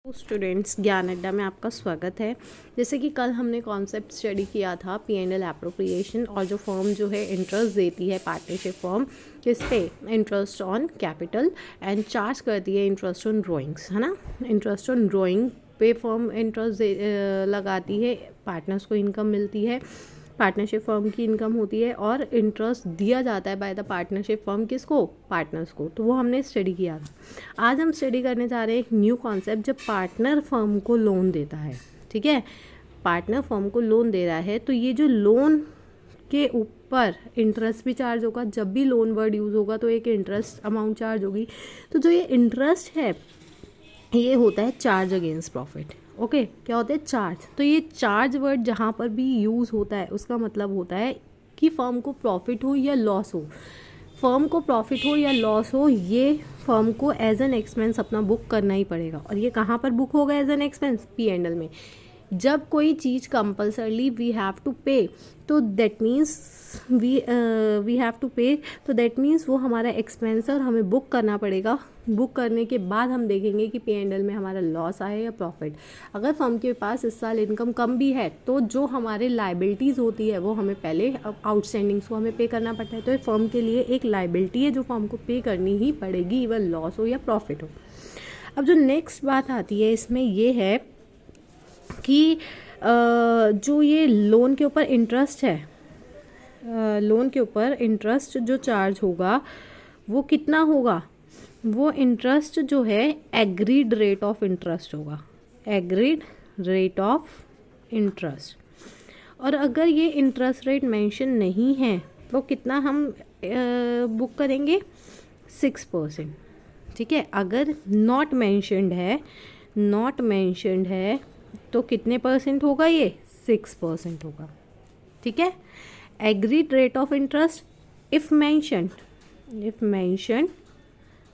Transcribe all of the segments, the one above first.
Students, ज्ञान अड्डा में आपका स्वागत है। जैसे कि कल हमने कॉन्सेप्ट स्टडी किया था P&L एप्रोप्रिएशन, और जो फर्म जो है इंटरेस्ट देती है, पार्टनरशिप फर्म, किस पे? Interest on capital, and charge करती है इंटरेस्ट ऑन ड्राइंग्स, है ना। इंटरेस्ट ऑन ड्राइंग पे फर्म इंटरेस्ट लगाती है, पार्टनर्स को इनकम मिलती है, पार्टनरशिप फर्म की इनकम होती है, और इंटरेस्ट दिया जाता है बाय द पार्टनरशिप फर्म, किसको? पार्टनर्स को। तो वो हमने स्टडी किया था। आज हम स्टडी करने जा रहे हैं एक न्यू कॉन्सेप्ट, जब पार्टनर फर्म को लोन देता है। ठीक है, पार्टनर फर्म को लोन दे रहा है, तो ये जो लोन के ऊपर इंटरेस्ट भी चार्ज होगा। जब भी लोन वर्ड यूज़ होगा तो एक इंटरेस्ट अमाउंट चार्ज होगी। तो जो ये इंटरेस्ट है, ये होता है चार्ज अगेंस्ट प्रॉफिट। ओके, क्या होता है? चार्ज। तो ये चार्ज वर्ड जहाँ पर भी यूज़ होता है, उसका मतलब होता है कि फर्म को प्रॉफिट हो या लॉस हो, फर्म को प्रॉफिट हो या लॉस हो, ये फर्म को एज एन एक्सपेंस अपना बुक करना ही पड़ेगा। और ये कहाँ पर बुक होगा एज एन एक्सपेंस? P&L में। जब कोई चीज़ compulsorily we have to pay, तो that means we have to pay, तो दैट मीन्स वो हमारा एक्सपेंस है और हमें बुक करना पड़ेगा। बुक करने के बाद हम देखेंगे कि P&L में हमारा लॉस आया या प्रॉफिट। अगर फर्म के पास इस साल इनकम कम भी है, तो जो हमारे लाइबिलिटीज़ होती है वो हमें पहले आउटस्टैंडिंग्स को हमें पे करना पड़ता है। तो फर्म के लिए एक लाइबिलिटी है जो फर्म को पे करनी ही पड़ेगी, इवन लॉस हो या प्रॉफिट हो। अब जो नेक्स्ट बात आती है इसमें ये है कि जो ये लोन के ऊपर इंटरेस्ट है, लोन के ऊपर इंटरेस्ट जो चार्ज होगा वो कितना होगा? वो इंटरेस्ट जो है एग्रीड रेट ऑफ इंटरेस्ट होगा, एग्रीड रेट ऑफ इंटरेस्ट। और अगर ये इंटरेस्ट रेट मेंशन नहीं है तो कितना हम बुक करेंगे? 6%। ठीक है, अगर नॉट मेंशनड है, नॉट मेंशनड है तो कितने परसेंट होगा? ये 6% होगा। ठीक है, agreed rate of interest if mentioned, if mentioned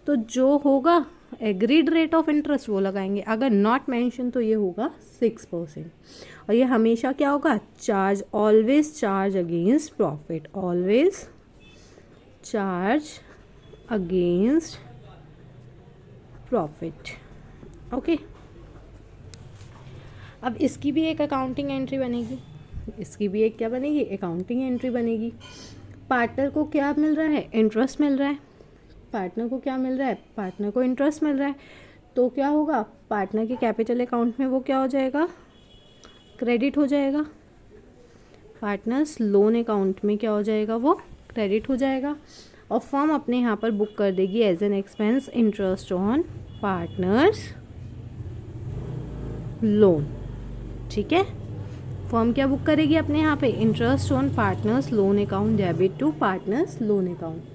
तो जो होगा एग्रीड रेट ऑफ इंटरेस्ट वो लगाएंगे। अगर नॉट मेंशन तो ये होगा 6%। और ये हमेशा क्या होगा? Charge, always charge against profit, always charge against profit. Okay, अब इसकी भी एक अकाउंटिंग एंट्री बनेगी, इसकी भी एक क्या बनेगी? अकाउंटिंग एंट्री बनेगी। पार्टनर को क्या मिल रहा है? इंटरेस्ट मिल रहा है। पार्टनर को क्या मिल रहा है? पार्टनर को इंटरेस्ट मिल रहा है। तो क्या होगा? पार्टनर के कैपिटल अकाउंट में वो क्या हो जाएगा? क्रेडिट हो जाएगा। पार्टनर्स लोन अकाउंट में क्या हो जाएगा? वो क्रेडिट हो जाएगा। और फर्म अपने यहाँ पर बुक कर देगी as an expense interest on partners loan. ठीक है, फर्म क्या बुक करेगी अपने यहाँ पे? Interest on partners loan account, debit to partners loan account.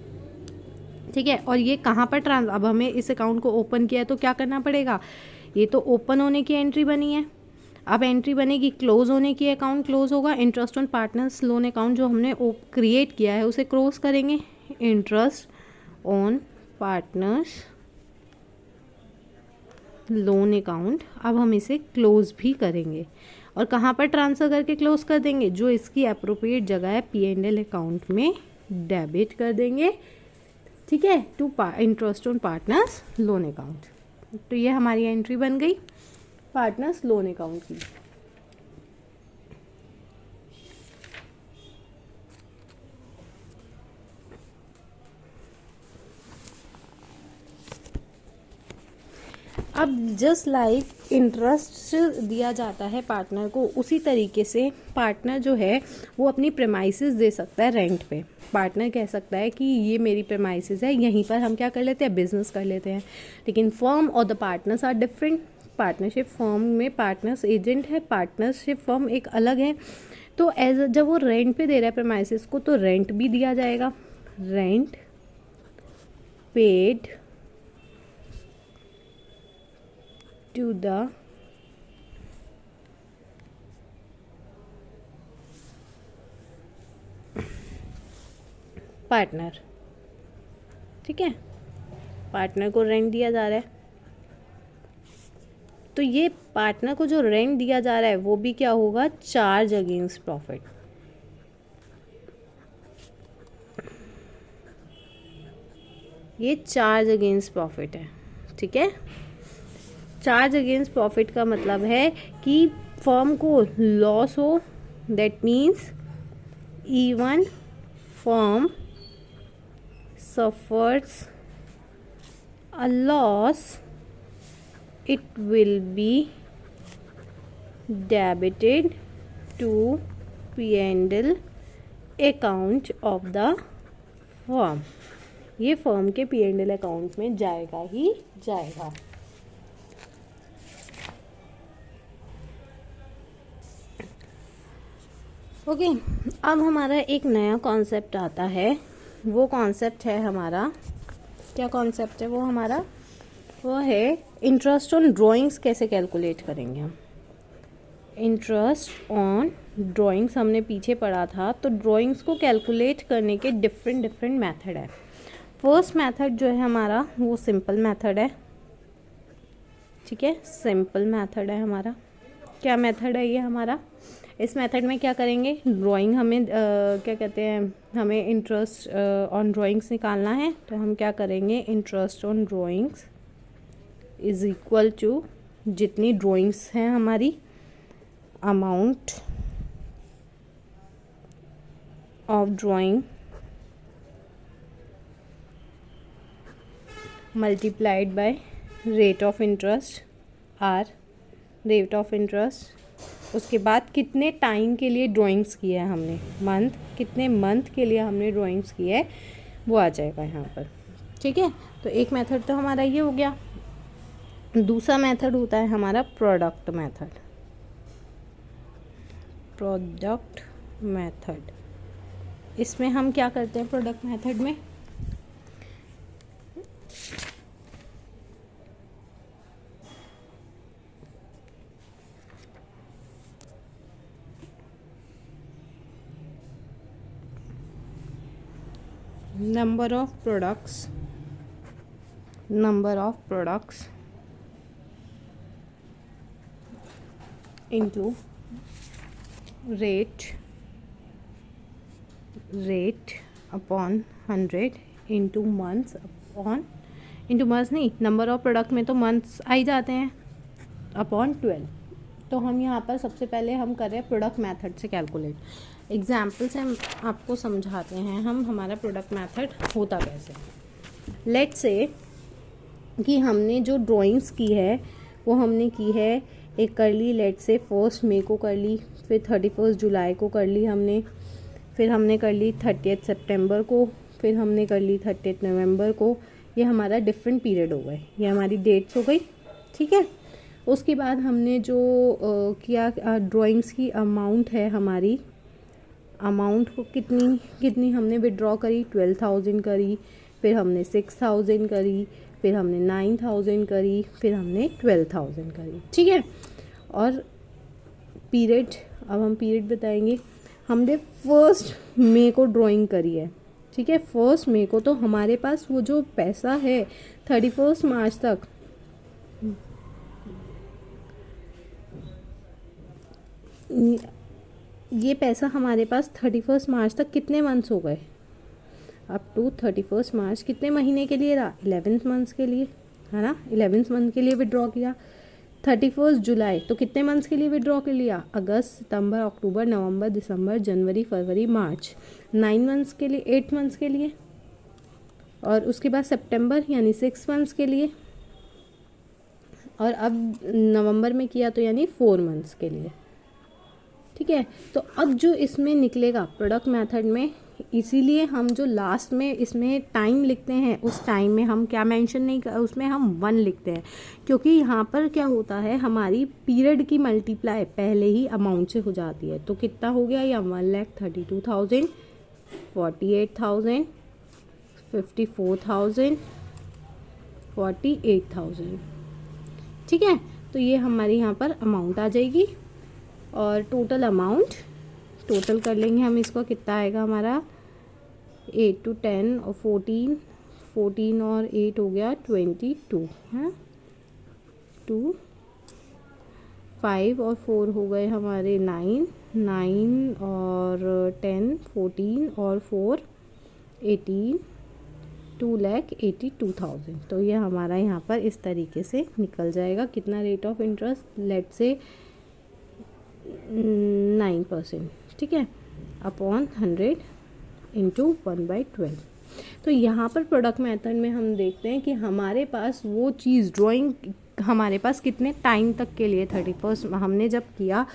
ठीक है, और ये कहाँ पर अब हमें इस अकाउंट को ओपन किया है तो क्या करना पड़ेगा? ये तो ओपन होने की एंट्री बनी है, अब एंट्री बनेगी क्लोज होने की। अकाउंट क्लोज होगा, interest on partners loan account जो हमने क्रिएट किया है उसे क्लोज करेंगे। Interest on partners loan account, अब हम इसे क्लोज भी करेंगे। और कहाँ पर ट्रांसफ़र करके क्लोज कर देंगे? जो इसकी अप्रोप्रिएट जगह है P&L अकाउंट में डेबिट कर देंगे। ठीक है, to interest on partners loan account. तो ये हमारी एंट्री बन गई पार्टनर्स लोन अकाउंट की। अब जस्ट लाइक इंटरेस्ट दिया जाता है पार्टनर को, उसी तरीके से पार्टनर जो है वो अपनी प्रेमाइसेस दे सकता है रेंट पे। पार्टनर कह सकता है कि ये मेरी प्रेमाइसेस है, यहीं पर हम क्या कर लेते हैं? बिजनेस कर लेते हैं। लेकिन फर्म और the partners are different. Partnership firm में पार्टनर्स एजेंट है, पार्टनरशिप फर्म एक अलग है। तो एज जब वो रेंट पे दे रहा है प्रेमाइसेस को, तो रेंट भी दिया जाएगा। Rent paid to the partner. ठीक है, पार्टनर को रेंट दिया जा रहा है, तो ये पार्टनर को जो रेंट दिया जा रहा है वो भी क्या होगा? Charge against profit. ये चार्ज अगेंस्ट प्रॉफिट है। ठीक है, चार्ज अगेंस्ट प्रॉफिट का मतलब है कि फर्म को लॉस हो, that means even firm suffers a loss it will be debited to P&L account of the firm. ये फर्म के P&L अकाउंट में जाएगा ही जाएगा। ओके, अब हमारा एक नया कॉन्सेप्ट आता है। वो कॉन्सेप्ट है हमारा, क्या कॉन्सेप्ट है वो हमारा? वो है इंटरेस्ट ऑन ड्राइंग्स कैसे कैलकुलेट करेंगे हम। इंटरेस्ट ऑन ड्राइंग्स हमने पीछे पढ़ा था, तो ड्राइंग्स को कैलकुलेट करने के डिफरेंट मेथड है। फर्स्ट मेथड जो है हमारा वो सिंपल मेथड है, ठीक है, सिंपल मेथड है हमारा। क्या मेथड है ये हमारा? इस मेथड में क्या करेंगे, ड्राइंग हमें क्या कहते हैं, हमें इंटरेस्ट ऑन ड्राइंग्स निकालना है, तो हम क्या करेंगे, interest on drawings is equal to जितनी ड्राइंग्स हैं हमारी, amount of drawing multiplied by rate of interest, or rate of interest. उसके बाद कितने टाइम के लिए ड्राइंग्स किया है हमने, मंथ, कितने मंथ के लिए हमने ड्राइंग्स की है वो आ जाएगा यहाँ पर, ठीक है। तो एक मेथड तो हमारा ये हो गया। दूसरा मेथड होता है हमारा प्रोडक्ट मेथड। प्रोडक्ट मेथड, इसमें हम क्या करते हैं प्रोडक्ट मेथड में, number of products into rate upon 100 into months upon into months नहीं, नंबर ऑफ प्रोडक्ट में तो मंथ्स आ ही जाते हैं, अपॉन 12। तो हम यहाँ पर सबसे पहले हम कर रहे हैं प्रोडक्ट मेथड से कैलकुलेट। एग्जाम्पल से हम आपको समझाते हैं हम हमारा प्रोडक्ट मेथड होता कैसे। लेट्स से कि हमने जो ड्राइंग्स की है वो हमने की है, एक कर ली लेट्स से 1 मई को कर ली, फिर 31 जुलाई को कर ली हमने, फिर हमने कर ली 30 सितंबर को, फिर हमने कर ली 30 नवंबर को। ये हमारा डिफरेंट पीरियड हो गए, ये हमारी डेट्स हो गई, ठीक है। उसके बाद हमने जो किया ड्राइंग्स की अमाउंट है हमारी, अमाउंट को कितनी हमने विड्रॉ करी, 12,000 करी, फिर हमने 6,000 करी, फिर हमने 9,000 करी, फिर हमने 12,000 करी, ठीक है। और पीरियड, अब हम पीरियड बताएंगे। हमने 1 मई को ड्राइंग करी है, ठीक है, 1 मई को, तो हमारे पास वो जो पैसा है 31 मार्च तक, ये पैसा हमारे पास 31 मार्च तक कितने मंथ्स हो गए, अप टू 31 मार्च कितने महीने के लिए रहा, 11 मंथ्स के लिए, है ना, 11 मंथ के लिए विड्रॉ किया। 31 जुलाई तो कितने मंथ्स के लिए विड्रॉ कर लिया, अगस्त, सितंबर, अक्टूबर, नवंबर, दिसंबर, जनवरी, फरवरी, मार्च, 9 मंथ्स के लिए, 8 मंथ्स के लिए। और उसके बाद सितंबर यानी 6 मंथ्स के लिए, और अब नवंबर में किया तो यानी 4 मंथ्स के लिए, ठीक है। तो अब जो इसमें निकलेगा प्रोडक्ट मेथड में, इसीलिए हम जो लास्ट में इसमें टाइम लिखते हैं, उस टाइम में हम क्या मेंशन नहीं कर, उसमें हम 1 लिखते हैं, क्योंकि यहाँ पर क्या होता है, हमारी पीरियड की मल्टीप्लाई पहले ही अमाउंट से हो जाती है। तो कितना हो गया, या 1,32,000, 48,000, 54,000, 48,000, ठीक है। तो ये हमारी यहाँ पर अमाउंट आ जाएगी। और टोटल अमाउंट, टोटल कर लेंगे हम इसको, कितना आएगा हमारा, 8 to 10 और 14 और 8 हो गया 22, है 2, 5 और 4 हो गए हमारे 9 और 10 14 और 4 18 2,82,000। तो ये हमारा यहाँ पर इस तरीके से निकल जाएगा। कितना रेट ऑफ इंटरेस्ट, लेट से 9%, ठीक है, अपॉन 100 इंटू 1/12। तो यहाँ पर प्रोडक्ट मेथड में हम देखते हैं कि हमारे पास वो चीज़ ड्राइंग हमारे पास कितने टाइम तक के लिए 31 हमने जब किया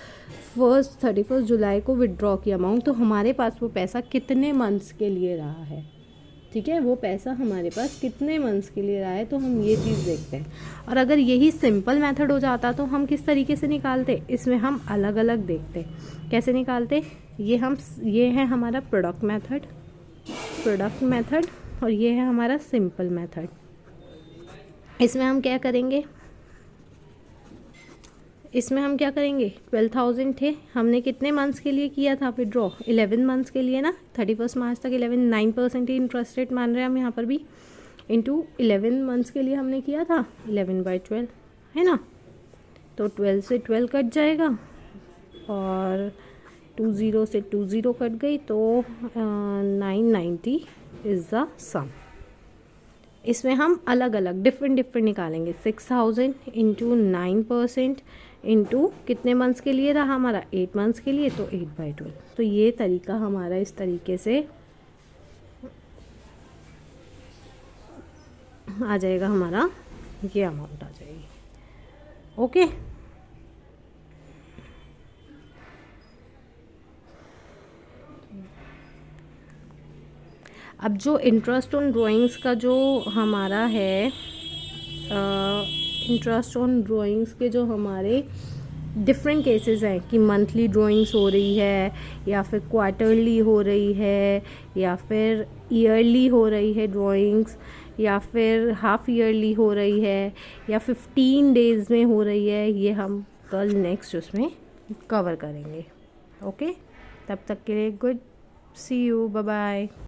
31 जुलाई को विड्रॉ किया अमाउंट, तो हमारे पास वो पैसा कितने मंथ्स के लिए रहा है, ठीक है, वो पैसा हमारे पास कितने मंथ्स के लिए रहा है, तो हम ये चीज़ देखते हैं। और अगर यही सिंपल मेथड हो जाता तो हम किस तरीके से निकालते, इसमें हम अलग अलग देखते। कैसे निकालते, ये है हमारा प्रोडक्ट मेथड और ये है हमारा सिंपल मेथड। इसमें हम क्या करेंगे, 12,000 थे, हमने कितने मंथ्स के लिए किया था विड्रॉ, 11 मंथ्स के लिए ना, 31 मार्च तक 9% ही इंटरेस्ट रेट मान रहे हैं हम यहाँ पर भी, इंटू 11 मंथ्स के लिए हमने किया था 11/12, है ना। तो 12 से 12 कट जाएगा और 20 से 20 कट गई, तो 990 इज़ द सम। इसमें हम अलग अलग डिफरेंट निकालेंगे। 6,000 इंटू 9% इंटू कितने मंथ्स के लिए रहा हमारा, 8 मंथ्स के लिए, तो 8/12। तो ये तरीका हमारा इस तरीके से आ जाएगा, हमारा ये अमाउंट आ जाएगी। ओके, अब जो इंटरेस्ट ऑन ड्राइंग्स का जो हमारा है, इंटरेस्ट ऑन ड्राइंग्स के जो हमारे डिफरेंट केसेस हैं कि मंथली ड्राइंग्स हो रही है या फिर क्वार्टरली हो रही है या फिर ईयरली हो रही है ड्राइंग्स, या फिर हाफ ईयरली हो रही है, या 15 डेज़ में हो रही है, ये हम कल नेक्स्ट उसमें कवर करेंगे। ओके, तब तक के लिए good, see you, bye bye.